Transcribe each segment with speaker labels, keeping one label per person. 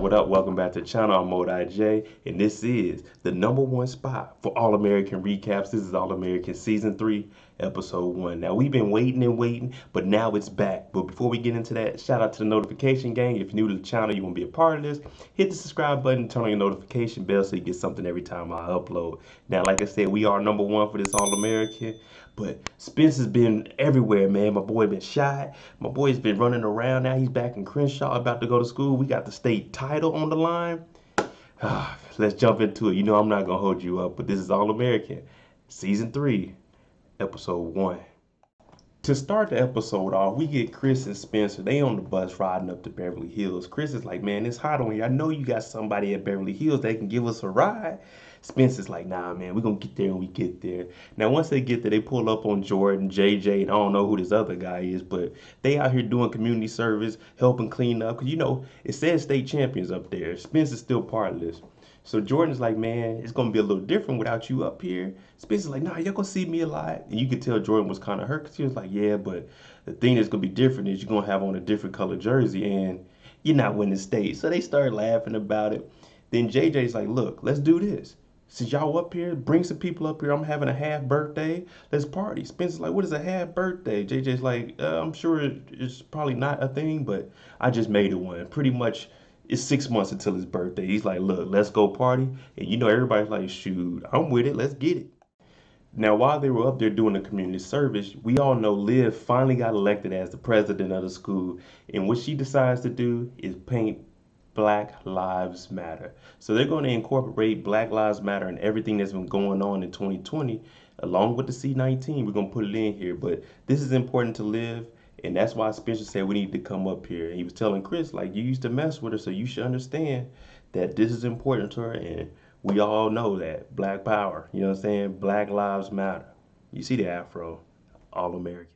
Speaker 1: What up? Welcome back to the channel. I'm MoedotJ, and this is the #1 spot for All American recaps. This is All American Season 3, Episode 1. Now, we've been waiting and waiting, but now it's back. But before we get into that, shout out to the notification gang. If you're new to the channel, you want to be a part of this, hit the subscribe button, turn on your notification bell so you get something every time I upload. Now, like I said, we are #1 for this All American. But Spence has been everywhere, man. My boy been shot. My boy's been running around. Now he's back in Crenshaw, about to go to school. We got the state title on the line. Let's jump into it. You know I'm not gonna hold you up, but this is All American, Season 3, Episode 1. To start the episode off, we get Chris and Spencer. They on the bus riding up to Beverly Hills. Chris is like, man, it's hot on here. I know you got somebody at Beverly Hills that can give us a ride. Spencer's like, nah, man, we're going to get there when we get there. Now, once they get there, they pull up on Jordan, JJ, and I don't know who this other guy is, but they out here doing community service, helping clean up. Because, you know, it says state champions up there. Spencer's still part of this. So Jordan's like, man, it's going to be a little different without you up here. Spencer's like, nah, you're going to see me a lot. And you could tell Jordan was kind of hurt because he was like, yeah, but the thing that's going to be different is you're going to have on a different color jersey and you're not winning state. So they started laughing about it. Then JJ's like, look, let's do this. Since y'all up here, bring some people up here. I'm having a half birthday. Let's party. Spencer's like, what is a half birthday? JJ's like, I'm sure it's probably not a thing, but I just made it one. Pretty much, it's 6 months until his birthday. He's like, look, let's go party. And you know, everybody's like, shoot, I'm with it. Let's get it. Now, while they were up there doing the community service, we all know Liv finally got elected as the president of the school. And what she decides to do is paint Black Lives Matter. So they're going to incorporate Black Lives Matter and everything that's been going on in 2020, along with the C-19. We're going to put it in here. But this is important to Liv. And that's why Spencer said we need to come up here. And he was telling Chris, like, you used to mess with her, so you should understand that this is important to her. And we all know that. Black power. You know what I'm saying? Black Lives Matter. You see the afro. All American.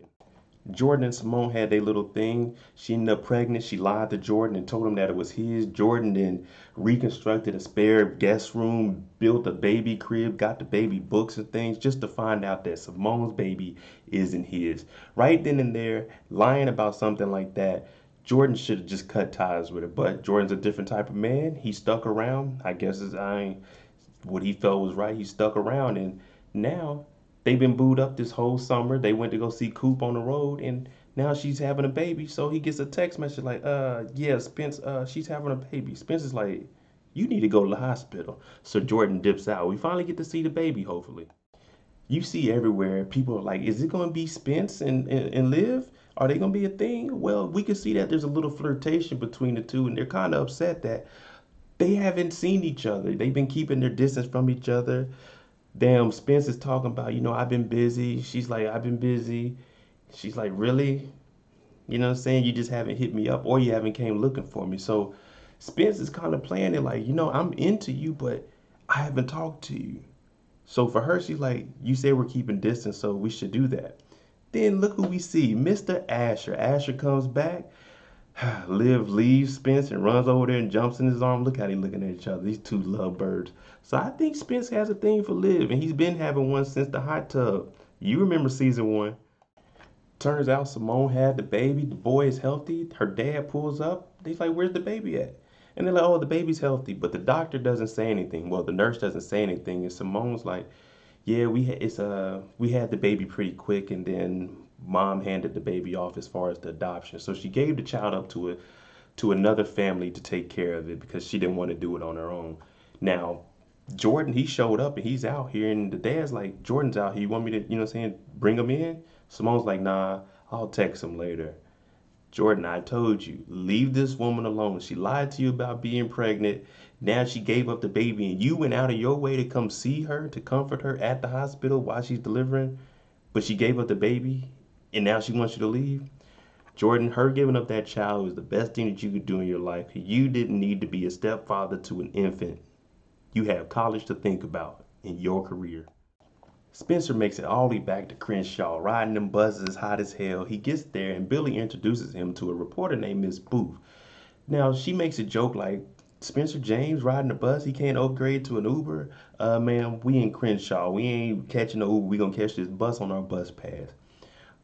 Speaker 1: Jordan and Simone had their little thing. She ended up pregnant. She lied to Jordan and told him that it was his. Jordan then reconstructed a spare guest room, built a baby crib, got the baby books and things just to find out that Simone's baby isn't his. Right then and there, lying about something like that, Jordan should have just cut ties with her. But Jordan's a different type of man. He stuck around. I guess what he felt was right. He stuck around, and now they've been booed up this whole summer. They went to go see Coop on the road, and now she's having a baby. So he gets a text message like, yeah, Spence, she's having a baby. Spence is like, you need to go to the hospital. So Jordan dips out. We finally get to see the baby, hopefully. You see everywhere, people are like, is it going to be Spence and Liv? Are they going to be a thing? Well, we can see that there's a little flirtation between the two, and they're kind of upset that they haven't seen each other. They've been keeping their distance from each other. Damn, Spence is talking about, I've been busy. She's like, I've been busy. She's like, really? You know what I'm saying? You just haven't hit me up or you haven't came looking for me. So Spence is kind of playing it like, I'm into you, but I haven't talked to you. So for her, she's like, you say we're keeping distance, so we should do that. Then look who we see, Mr. Asher. Asher comes back. Liv leaves Spence and runs over there and jumps in his arm. Look how they looking at each other. These two lovebirds. So I think Spence has a thing for Liv, and he's been having one since the hot tub. You remember season 1. Turns out Simone had the baby. The boy is healthy. Her dad pulls up. He's like, where's the baby at? And they're like, oh, the baby's healthy. But the doctor doesn't say anything. Well, the nurse doesn't say anything. And Simone's like, yeah, we had the baby pretty quick, and then mom handed the baby off as far as the adoption. So she gave the child up to another family to take care of it because she didn't want to do it on her own. Now, Jordan, he showed up and he's out here, and the dad's like, Jordan's out here. You want me to, bring him in? Simone's like, nah, I'll text him later. Jordan, I told you, leave this woman alone. She lied to you about being pregnant. Now she gave up the baby, and you went out of your way to come see her, to comfort her at the hospital while she's delivering. But she gave up the baby, and now she wants you to leave. Jordan, her giving up that child was the best thing that you could do in your life. You didn't need to be a stepfather to an infant. You have college to think about in your career. Spencer makes it all the way back to Crenshaw, riding them buses hot as hell. He gets there and Billy introduces him to a reporter named Miss Booth. Now, she makes a joke like, Spencer James riding a bus, he can't upgrade to an Uber. Man, we in Crenshaw. We ain't catching the Uber. We gonna catch this bus on our bus pass.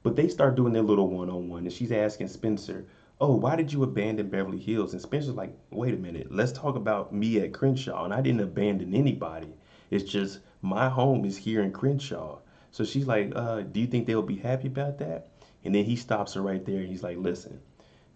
Speaker 1: But they start doing their little one-on-one, and she's asking Spencer, oh, why did you abandon Beverly Hills? And Spencer's like, wait a minute, let's talk about me at Crenshaw. And I didn't abandon anybody. It's just my home is here in Crenshaw. So she's like, do you think they'll be happy about that? And then he stops her right there and he's like, listen,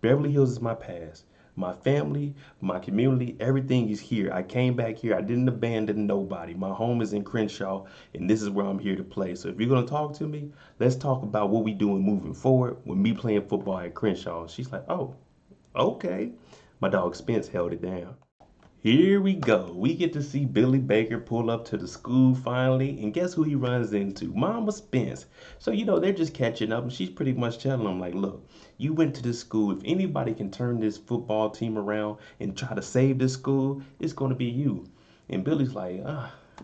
Speaker 1: Beverly Hills is my past. My family, my community, everything is here. I came back here. I didn't abandon nobody. My home is in Crenshaw, and this is where I'm here to play. So if you're gonna talk to me, let's talk about what we doing moving forward with me playing football at Crenshaw. And she's like, oh, okay. My dog Spence held it down. Here we go. We get to see Billy Baker pull up to the school finally, and guess who he runs into? Mama Spence. So, they're just catching up, and she's pretty much telling him, like, look, you went to this school. If anybody can turn this football team around and try to save this school, it's going to be you. And Billy's like,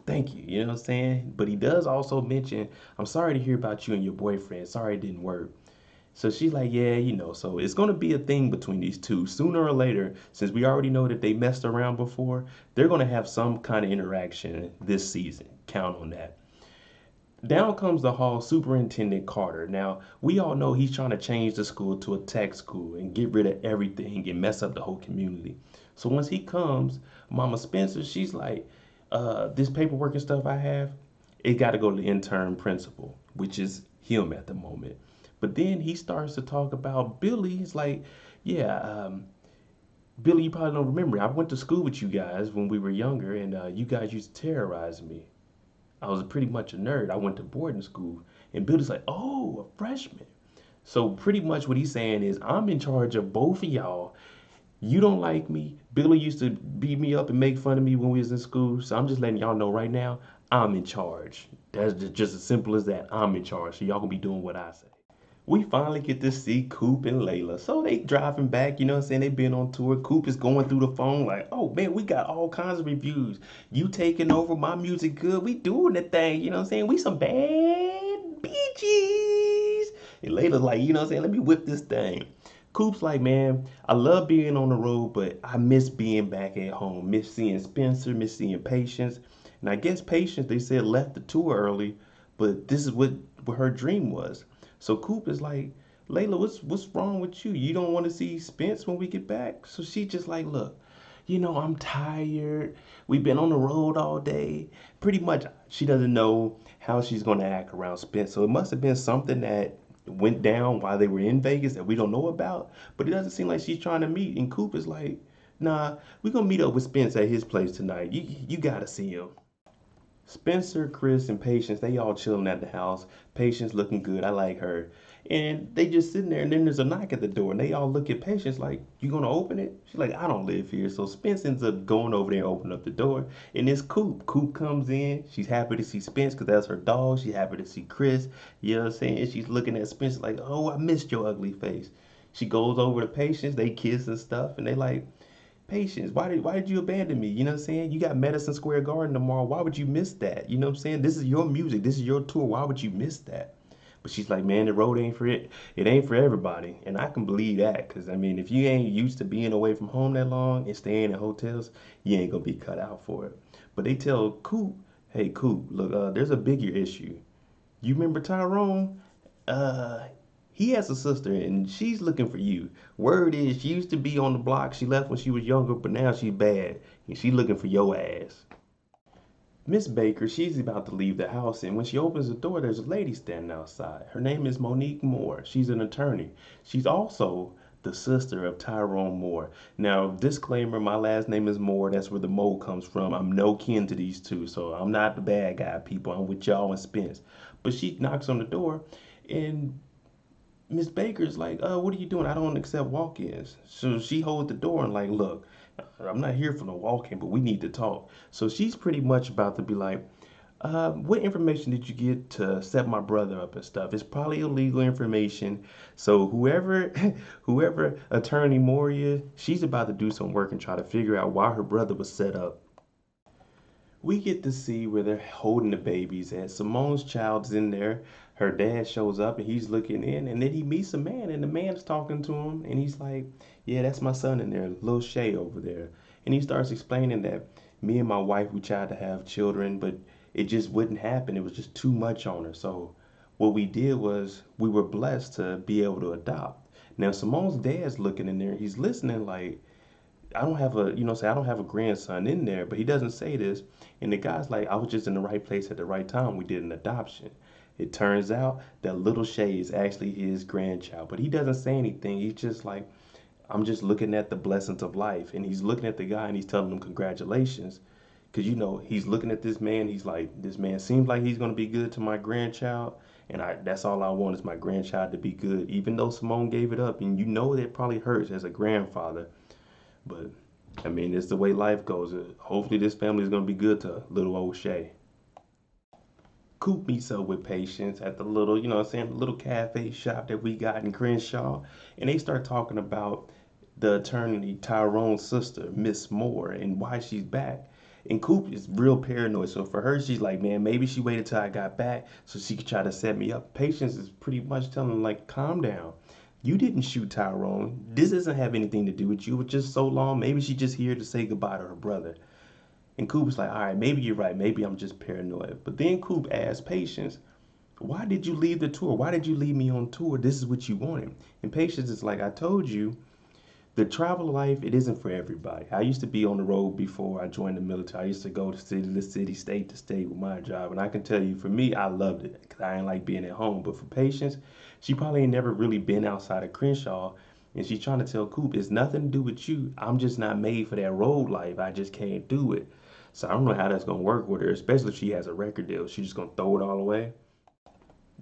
Speaker 1: thank you. You know what I'm saying? But he does also mention, I'm sorry to hear about you and your boyfriend. Sorry it didn't work. So she's like, yeah, so it's going to be a thing between these two. Sooner or later, since we already know that they messed around before, they're going to have some kind of interaction this season. Count on that. Down comes the hall superintendent Carter. Now, we all know he's trying to change the school to a tech school and get rid of everything and mess up the whole community. So once he comes, Mama Spencer, she's like, this paperwork and stuff I have, it got to go to the intern principal, which is him at the moment. But then he starts to talk about Billy. He's like, yeah, Billy, you probably don't remember. I went to school with you guys when we were younger, and you guys used to terrorize me. I was pretty much a nerd. I went to boarding school. And Billy's like, oh, a freshman. So pretty much what he's saying is, I'm in charge of both of y'all. You don't like me. Billy used to beat me up and make fun of me when we was in school. So I'm just letting y'all know right now, I'm in charge. That's just as simple as that. I'm in charge. So y'all gonna be doing what I say. We finally get to see Coop and Layla. So they driving back, you know what I'm saying? They been on tour. Coop is going through the phone like, oh man, we got all kinds of reviews. You taking over, my music good. We doing the thing, you know what I'm saying? We some bad bitches. And Layla's like, you know what I'm saying? Let me whip this thing. Coop's like, man, I love being on the road, but I miss being back at home. Miss seeing Spencer, miss seeing Patience. And I guess Patience, they said, left the tour early, but this is what her dream was. So Coop is like, Layla, what's wrong with you? You don't want to see Spence when we get back? So she just like, look, I'm tired. We've been on the road all day. Pretty much, she doesn't know how she's going to act around Spence. So it must have been something that went down while they were in Vegas that we don't know about. But it doesn't seem like she's trying to meet. And Coop is like, nah, we're going to meet up with Spence at his place tonight. You got to see him. Spencer, Chris, and Patience, they all chilling at the house. Patience looking good. I like her. And they just sitting there, and then there's a knock at the door, and they all look at Patience like, you gonna open it? She's like, I don't live here. So Spence ends up going over there and opening up the door, and it's Coop. Coop comes in. She's happy to see Spence because that's her dog. She's happy to see Chris. You know what I'm saying? And she's looking at Spence like, oh, I missed your ugly face. She goes over to Patience. They kiss and stuff, and they like, Patience, why did you abandon me? You know what I'm saying? You got Madison Square Garden tomorrow. Why would you miss that? You know what I'm saying? This is your music. This is your tour. Why would you miss that? But she's like, man, the road ain't for it. It ain't for everybody. And I can believe that. Because, I mean, if you ain't used to being away from home that long and staying in hotels, you ain't going to be cut out for it. But they tell Coop, hey, Coop, look, there's a bigger issue. You remember Tyrone? Uh, he has a sister and she's looking for you. Word is she used to be on the block. She left when she was younger, but now she's bad and she looking for your ass. Miss Baker, she's about to leave the house, and when she opens the door, there's a lady standing outside. Her name is Monique Moore. She's an attorney. She's also the sister of Tyrone Moore. Now, disclaimer, my last name is Moore. That's where the Mo comes from. I'm no kin to these two, so I'm not the bad guy, people. I'm with y'all and Spence. But she knocks on the door, and Miss Baker's like, what are you doing? I don't accept walk-ins. So she holds the door and like, look, I'm not here for no walk-in, but we need to talk. So she's pretty much about to be like, what information did you get to set my brother up and stuff? It's probably illegal information. So whoever, whoever attorney Moria, she's about to do some work and try to figure out why her brother was set up. We get to see where they're holding the babies at. Simone's child's in there. Her dad shows up and he's looking in, and then he meets a man, and the man's talking to him, and he's like, yeah, that's my son in there, little Shay over there. And he starts explaining that me and my wife, we tried to have children, but it just wouldn't happen. It was just too much on her. So what we did was we were blessed to be able to adopt. Now Simone's dad's looking in there. He's listening like, I don't have a, say I don't have a grandson in there, but he doesn't say this. And the guy's like, I was just in the right place at the right time. We did an adoption. It turns out that little Shay is actually his grandchild, but he doesn't say anything. He's just like, I'm just looking at the blessings of life. And he's looking at the guy and he's telling him congratulations. Because, he's looking at this man. He's like, this man seems like he's going to be good to my grandchild. And that's all I want is my grandchild to be good. Even though Simone gave it up. And it probably hurts as a grandfather. But, I mean, it's the way life goes. Hopefully this family is going to be good to little old Shay. Coop meets up with Patience at the little, the little cafe shop that we got in Crenshaw. And they start talking about the attorney Tyrone's sister, Miss Moore, and why she's back. And Coop is real paranoid. So for her, she's like, man, maybe she waited till I got back so she could try to set me up. Patience is pretty much telling him, like, calm down. You didn't shoot Tyrone. This doesn't have anything to do with you. It's just so long. Maybe she's just here to say goodbye to her brother. And Coop was like, all right, maybe you're right. Maybe I'm just paranoid. But then Coop asked Patience, why did you leave the tour? Why did you leave me on tour? This is what you wanted. And Patience is like, I told you, the travel life, it isn't for everybody. I used to be on the road before I joined the military. I used to go to city to city, state to state with my job. And I can tell you, for me, I loved it because I didn't like being at home. But for Patience, she probably ain't never really been outside of Crenshaw. And she's trying to tell Coop, it's nothing to do with you. I'm just not made for that road life. I just can't do it. So I don't know how that's going to work with her, especially if she has a record deal. She's just going to throw it all away.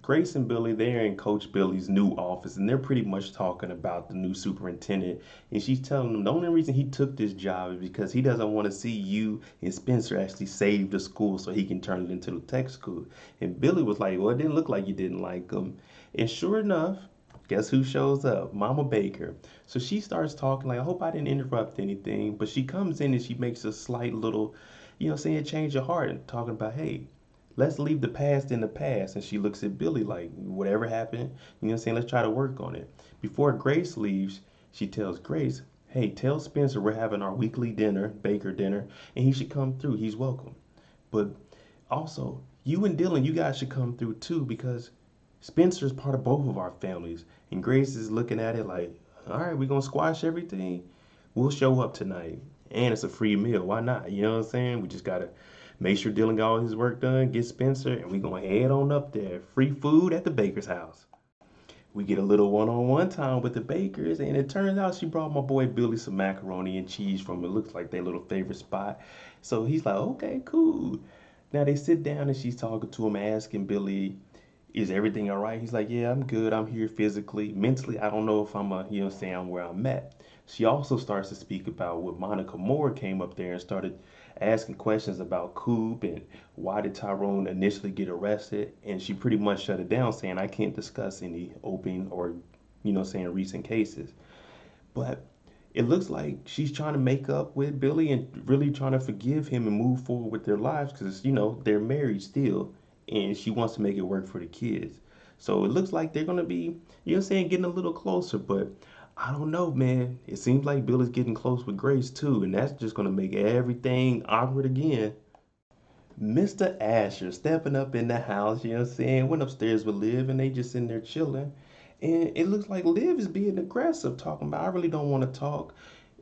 Speaker 1: Grace and Billy, they're in Coach Billy's new office, and they're pretty much talking about the new superintendent. And she's telling them the only reason he took this job is because he doesn't want to see you and Spencer actually save the school so he can turn it into the tech school. And Billy was like, well, it didn't look like you didn't like him. And sure enough, guess who shows up? Mama Baker. So she starts talking like, I hope I didn't interrupt anything. But she comes in and she makes a slight little, saying change your heart and talking about, hey, let's leave the past in the past. And she looks at Billy like, whatever happened, let's try to work on it. Before Grace leaves, she tells Grace, hey, tell Spencer we're having our weekly dinner, Baker dinner, and he should come through. He's welcome. But also, you and Dylan, you guys should come through too because Spencer's part of both of our families. And Grace is looking at it like, all right, we're going to squash everything. We'll show up tonight. And it's a free meal. Why not? You know what I'm saying? We just got to make sure Dylan got all his work done, get Spencer, and we going to head on up there. Free food at the baker's house. We get a little one-on-one time with the bakers, and it turns out she brought my boy Billy some macaroni and cheese from, it looks like their little favorite spot. So he's like, okay, cool. Now they sit down and she's talking to him, asking Billy, is everything all right? He's like, yeah, I'm good. I'm here physically. Mentally, I don't know if I'm where I'm at. She also starts to speak about what Monica Moore came up there and started asking questions about Coop and why did Tyrone initially get arrested. And she pretty much shut it down saying, I can't discuss any open or, recent cases. But it looks like she's trying to make up with Billy and really trying to forgive him and move forward with their lives because, they're married still and she wants to make it work for the kids. So it looks like they're going to be, getting a little closer. But I don't know, man. It seems like Billy's getting close with Grace too. And that's just going to make everything awkward again. Mr. Asher stepping up in the house, went upstairs with Liv and they just in there chilling. And it looks like Liv is being aggressive, talking about, I really don't want to talk.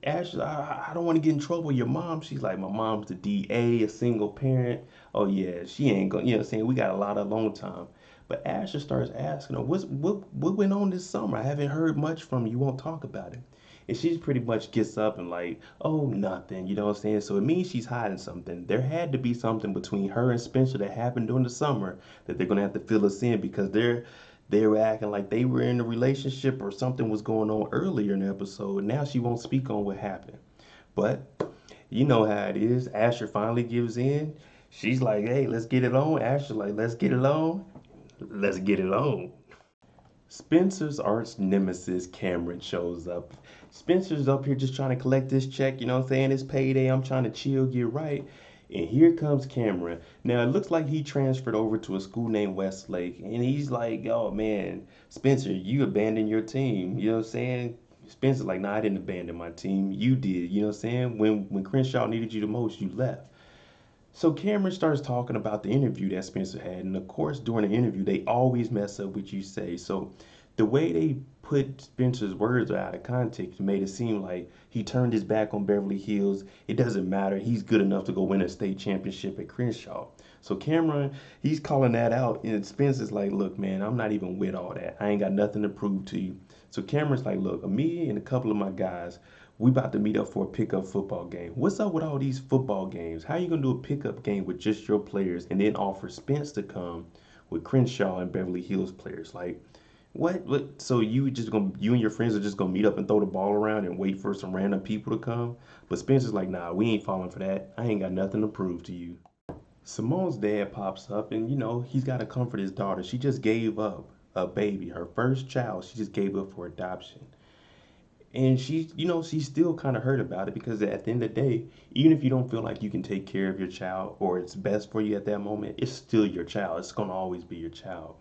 Speaker 1: Ashley, I don't want to get in trouble with your mom. She's like, my mom's the DA, a single parent. Oh yeah, she ain't going, we got a lot of alone time. But Asher starts asking her, what went on this summer? I haven't heard much from you. You won't talk about it. And she pretty much gets up and like, oh, nothing, So it means she's hiding something. There had to be something between her and Spencer that happened during the summer that they're gonna have to fill us in because they were acting like they were in a relationship or something was going on earlier in the episode. Now she won't speak on what happened. But you know how it is. Asher finally gives in. She's like, hey, let's get it on. Asher like, let's get it on. Let's get it on. Spencer's arch nemesis Cameron shows up. Spencer's up here just trying to collect this check, It's payday. I'm trying to chill, get right. And here comes Cameron. Now it looks like he transferred over to a school named Westlake. And he's like, oh man, Spencer, you abandoned your team. Spencer's like, nah, I didn't abandon my team. You did, When Crenshaw needed you the most, you left. So Cameron starts talking about the interview that Spencer had, and of course, during the interview, they always mess up what you say. So the way they put Spencer's words out of context and made it seem like he turned his back on Beverly Hills. It doesn't matter. He's good enough to go win a state championship at Crenshaw. So Cameron, he's calling that out, and Spencer's like, look, man, I'm not even with all that. I ain't got nothing to prove to you. So Cameron's like, look, me and a couple of my guys, we about to meet up for a pickup football game. What's up with all these football games? How you gonna do a pickup game with just your players and then offer Spence to come with Crenshaw and Beverly Hills players? Like, what? What? So you and your friends are just gonna meet up and throw the ball around and wait for some random people to come? But Spencer's like, nah, we ain't falling for that. I ain't got nothing to prove to you. Simone's dad pops up and he's got to comfort his daughter. She just gave up a baby, her first child. She just gave up for adoption. And she's still kind of hurt about it because at the end of the day, even if you don't feel like you can take care of your child or it's best for you at that moment, it's still your child. It's going to always be your child.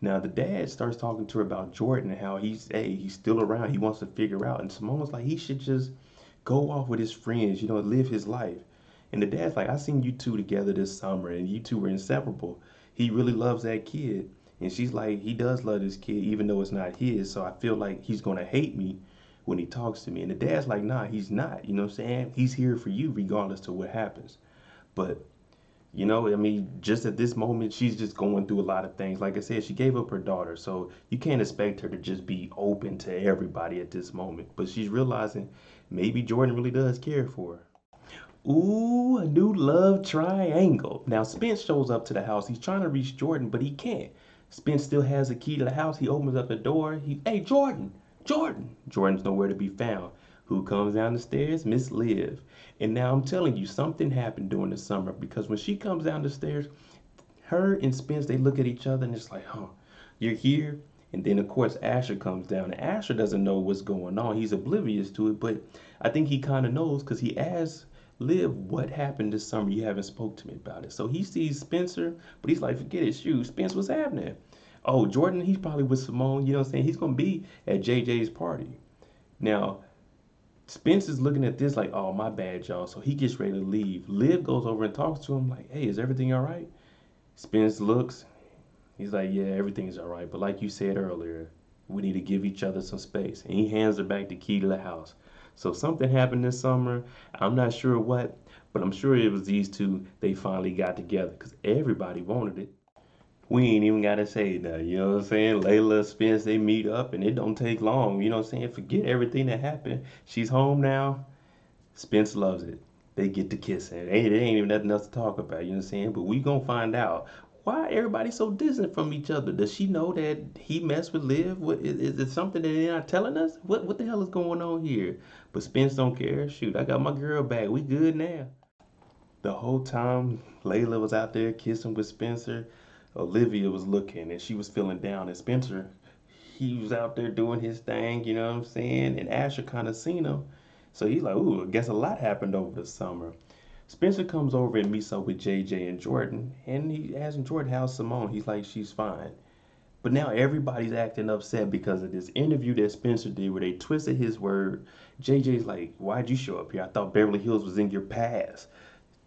Speaker 1: Now, the dad starts talking to her about Jordan and how he's still around. He wants to figure out. And Simone's like, he should just go off with his friends, live his life. And the dad's like, I seen you two together this summer and you two were inseparable. He really loves that kid. And she's like, he does love this kid, even though it's not his. So I feel like he's going to hate me when he talks to me. And the dad's like, nah, he's not. You know what I'm saying? He's here for you regardless to what happens. But, I mean, just at this moment, she's just going through a lot of things. Like I said, she gave up her daughter. So you can't expect her to just be open to everybody at this moment. But she's realizing maybe Jordan really does care for her. Ooh, a new love triangle. Now, Spence shows up to the house. He's trying to reach Jordan, but he can't. Spence still has the key to the house. He opens up the door. Hey, Jordan, Jordan. Jordan's nowhere to be found. Who comes down the stairs? Miss Liv. And now I'm telling you, something happened during the summer because when she comes down the stairs, her and Spence, they look at each other and it's like, huh, you're here? And then, of course, Asher comes down. And Asher doesn't know what's going on. He's oblivious to it, but I think he kind of knows because he asks Liv, what happened this summer? You haven't spoke to me about it. So he sees Spencer, but he's like, forget it, shoot. Spence, what's happening? Oh, Jordan, he's probably with Simone. You know what I'm saying? He's going to be at JJ's party. Now, Spence is looking at this like, oh, my bad, y'all. So he gets ready to leave. Liv goes over and talks to him like, hey, is everything all right? Spence looks. He's like, yeah, everything's all right. But like you said earlier, we need to give each other some space. And he hands her back the key to the house. So something happened this summer. I'm not sure what, but I'm sure it was these two. They finally got together because everybody wanted it. We ain't even got to say that. You know what I'm saying? Layla, Spence, they meet up and it don't take long. You know what I'm saying? Forget everything that happened. She's home now. Spence loves it. They get to kissing. There ain't even nothing else to talk about. You know what I'm saying? But we gonna find out why everybody so distant from each other. Does she know that he messed with Liv? Is it something that they're not telling us? What the hell is going on here? But Spence don't care. Shoot, I got my girl back. We good now. The whole time Layla was out there kissing with Spencer, Olivia was looking and she was feeling down. And Spencer, he was out there doing his thing, you know what I'm saying? And Asher kind of seen him. So he's like, ooh, I guess a lot happened over the summer. Spencer comes over and meets up with JJ and Jordan, and he asks Jordan, how's Simone? He's like, she's fine. But now everybody's acting upset because of this interview that Spencer did where they twisted his word. JJ's like, why'd you show up here? I thought Beverly Hills was in your past.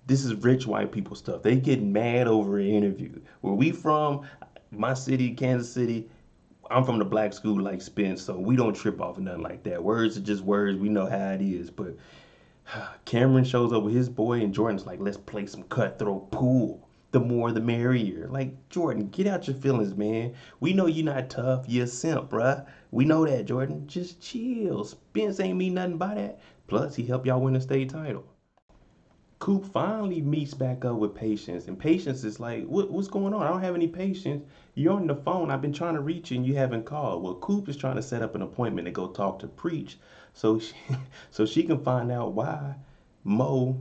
Speaker 1: This is rich white people stuff. They get mad over an interview. Where we from, my city, Kansas City, I'm from the black school like Spence, so we don't trip off of nothing like that. Words are just words. We know how it is. But Cameron shows up with his boy, and Jordan's like, let's play some cutthroat pool. The more the merrier. Like, Jordan, get out your feelings, man. We know you're not tough. You're a simp, bruh. We know that, Jordan. Just chill. Spence ain't mean nothing by that. Plus, he helped y'all win the state title. Coop finally meets back up with Patience, and Patience is like, what's going on? I don't have any patience. You're on the phone. I've been trying to reach you, and you haven't called. Well, Coop is trying to set up an appointment to go talk to Preach so she, so she can find out why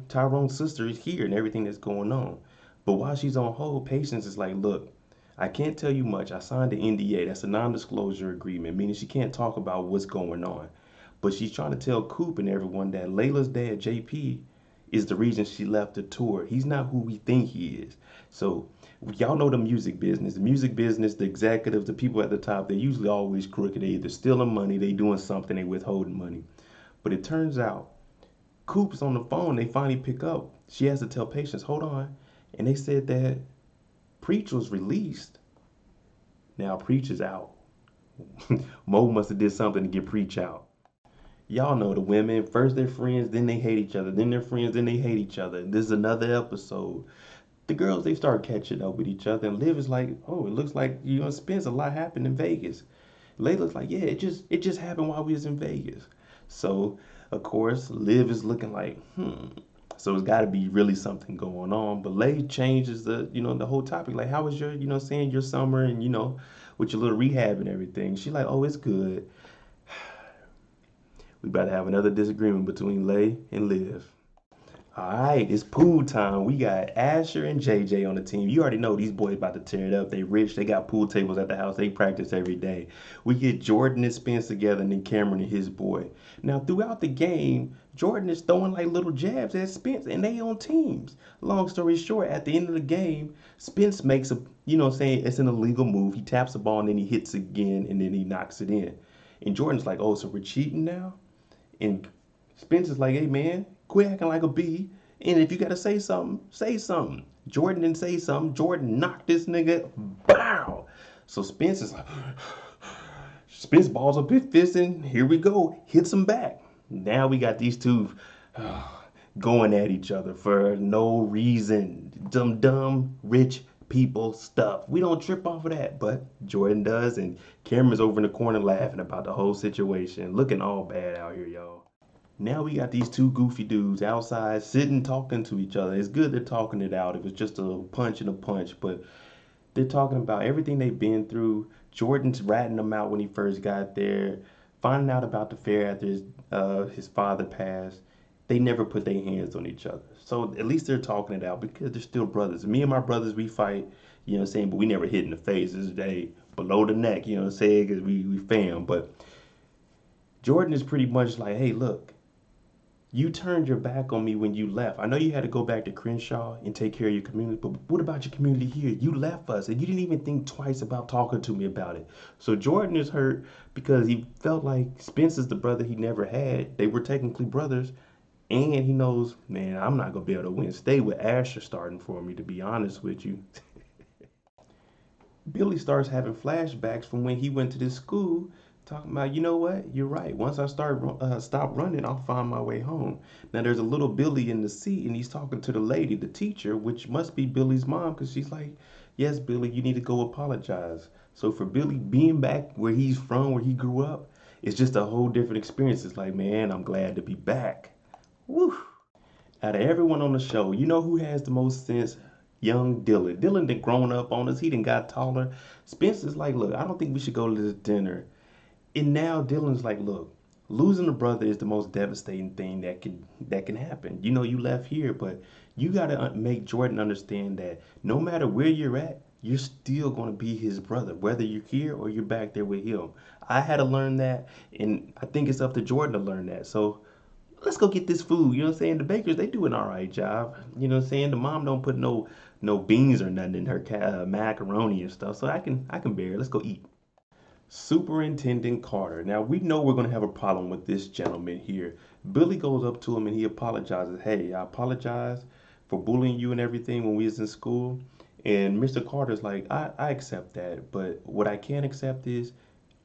Speaker 1: Tyrone's sister, is here and everything that's going on. But while she's on hold, Patience is like, look, I can't tell you much. I signed the NDA. That's a non-disclosure agreement, meaning she can't talk about what's going on. But she's trying to tell Coop and everyone that Layla's dad, JP, is the reason she left the tour. He's not who we think he is. So y'all know the music business. The music business, the executives, the people at the top, they're usually always crooked. They either stealing money, they doing something, they withholding money. But it turns out Coop's on the phone. They finally pick up. She has to tell Patience, hold on. And they said that Preach was released. Now Preach is out. Mo must have did something to get Preach out. Y'all know the women. First they're friends, then they hate each other. Then they're friends, then they hate each other. This is another episode. The girls, they start catching up with each other, and Liv is like, oh, it looks like you and Spence, a lot happened in Vegas. Layla's like, yeah, it just happened while we was in Vegas. So of course Liv is looking like, so it's got to be really something going on. But Lay changes the whole topic. Like, how was your, saying your summer and with your little rehab and everything. She like, oh, it's good. We about to have another disagreement between Lay and Liv. All right, it's pool time. We got Asher and JJ on the team. You already know these boys about to tear it up. They rich. They got pool tables at the house. They practice every day. We get Jordan and Spence together, and then Cameron and his boy. Now, throughout the game, Jordan is throwing like little jabs at Spence, and they on teams. Long story short, at the end of the game, Spence makes a, saying it's an illegal move. He taps the ball, and then he hits again, and then he knocks it in. And Jordan's like, oh, so we're cheating now? And Spence is like, hey, man, quit acting like a bee. And if you got to say something, say something. Jordan didn't say something. Jordan knocked this nigga. Bow. So Spence is like, Spence balls up his fist and here we go. Hits him back. Now we got these two going at each other for no reason. Dumb, rich people stuff. We don't trip off of that, but Jordan does. And Cameron's over in the corner laughing about the whole situation. Looking all bad out here, y'all. Now we got these two goofy dudes outside sitting talking to each other. It's good they're talking it out. It was just a punch and a punch, but they're talking about everything they've been through. Jordan's ratting them out when he first got there, finding out about the fair after his father passed. They never put their hands on each other. So at least they're talking it out because they're still brothers. Me and my brothers, we fight, but we never hit in the face. This day below the neck, because we fam. But Jordan is pretty much like, hey, look, you turned your back on me when you left. I know you had to go back to Crenshaw and take care of your community, but what about your community here? You left us and you didn't even think twice about talking to me about it. So Jordan is hurt because he felt like Spence is the brother he never had. They were technically brothers. And he knows, man, I'm not going to be able to win. Stay with Asher starting for me, to be honest with you. Billy starts having flashbacks from when he went to this school, talking about, you know what? You're right. Once I stop running, I'll find my way home. Now there's a little Billy in the seat, and he's talking to the lady, the teacher, which must be Billy's mom, because she's like, yes, Billy, you need to go apologize. So for Billy being back where he's from, where he grew up, it's just a whole different experience. It's like, man, I'm glad to be back. Woo! Out of everyone on the show, you know who has the most sense? Young Dylan. Dylan done grown up on us. He done got taller. Spencer's like, look, I don't think we should go to this dinner. And now Dylan's like, look, losing a brother is the most devastating thing that can happen. You left here, but you gotta make Jordan understand that no matter where you're at, you're still gonna be his brother, whether you're here or you're back there with him. I had to learn that, and I think it's up to Jordan to learn that. So let's go get this food. You know what I'm saying? The bakers, they do an all right job. You know what I'm saying? The mom don't put no beans or nothing in her macaroni and stuff. So I can bear it. Let's go eat. Superintendent Carter. Now we know we're gonna have a problem with this gentleman here. Billy goes up to him and he apologizes. Hey, I apologize for bullying you and everything when we was in school. And Mr. Carter's like, I accept that, but what I can't accept is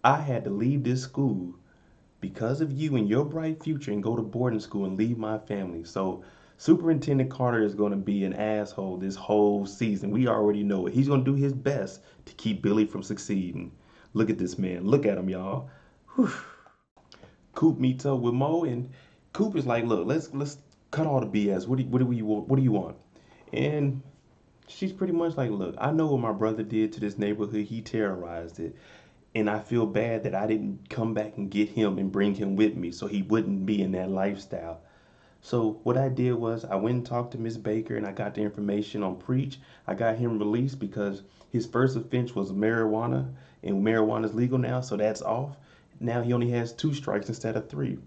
Speaker 1: I had to leave this school because of you and your bright future and go to boarding school and leave my family. So Superintendent Carter is going to be an asshole this whole season. We already know it. He's going to do his best to keep Billy from succeeding. Look at this man. Look at him, y'all. Whew. Coop meets up with Mo, and Coop is like, "Look, let's cut all the BS. What do you want?" And she's pretty much like, "Look, I know what my brother did to this neighborhood. He terrorized it. And I feel bad that I didn't come back and get him and bring him with me so he wouldn't be in that lifestyle. So what I did was I went and talked to Miss Baker and I got the information on Preach. I got him released because his first offense was marijuana and marijuana's legal now, so that's off. Now he only has 2 strikes instead of 3.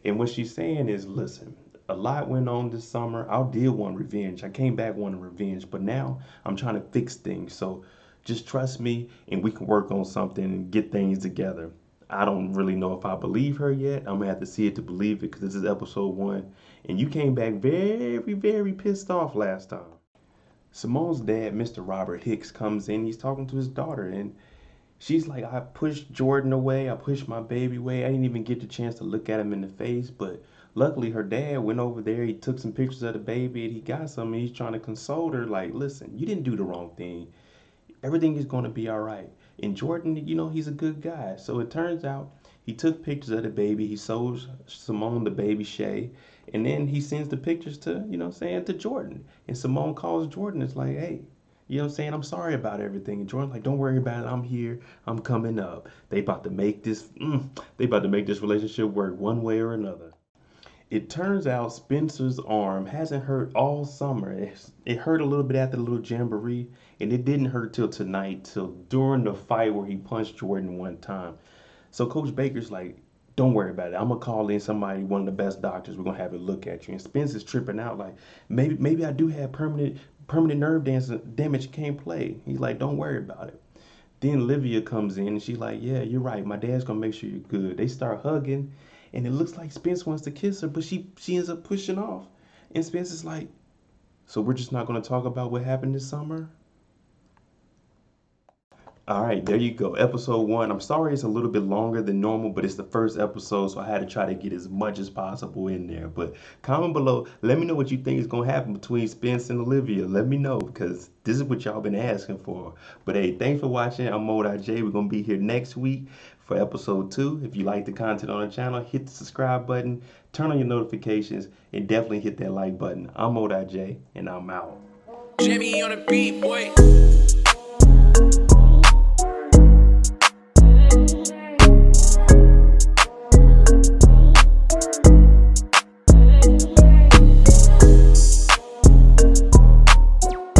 Speaker 1: And what she's saying is, listen, a lot went on this summer. I did want revenge. I came back wanting revenge, but now I'm trying to fix things. So just trust me and we can work on something and get things together. I don't really know if I believe her yet. I'm gonna have to see it to believe it because this is episode 1. And you came back very, very pissed off last time. Simone's dad, Mr. Robert Hicks, comes in. He's talking to his daughter and She's like, I pushed Jordan away. I pushed my baby away. I didn't even get the chance to look at him in the face. But luckily, her dad went over there. He took some pictures of the baby and he got some. And he's trying to console her, like, listen, you didn't do the wrong thing. Everything is going to be all right. And Jordan, he's a good guy. So it turns out he took pictures of the baby. He shows Simone the baby Shay. And then he sends the pictures to, to Jordan. And Simone calls Jordan. It's like, hey, I'm sorry about everything. And Jordan's like, don't worry about it. I'm here. I'm coming up. They about to make this relationship work one way or another. It turns out Spencer's arm hasn't hurt all summer. It hurt a little bit after the little jamboree, and it didn't hurt till tonight, till during the fight where he punched Jordan one time. So Coach Baker's like, don't worry about it. I'm gonna call in somebody, one of the best doctors. We're gonna have a look at you. And Spencer's tripping out like, maybe I do have permanent nerve damage. Can't play. He's like, don't worry about it. Then Olivia comes in and she's like, yeah, you're right. My dad's gonna make sure you're good. They start hugging, and it looks like Spence wants to kiss her, but she ends up pushing off. And Spence is like, so we're just not gonna talk about what happened this summer? All right, there you go. Episode 1. I'm sorry it's a little bit longer than normal, but it's the first episode, so I had to try to get as much as possible in there. But comment below. Let me know what you think is going to happen between Spence and Olivia. Let me know, because this is what y'all been asking for. But hey, thanks for watching. I'm MoedotJ. We're going to be here next week for episode 2. If you like the content on the channel, hit the subscribe button, turn on your notifications, and definitely hit that like button. I'm MoedotJ, and I'm out.
Speaker 2: Jimmy on the beat, boy.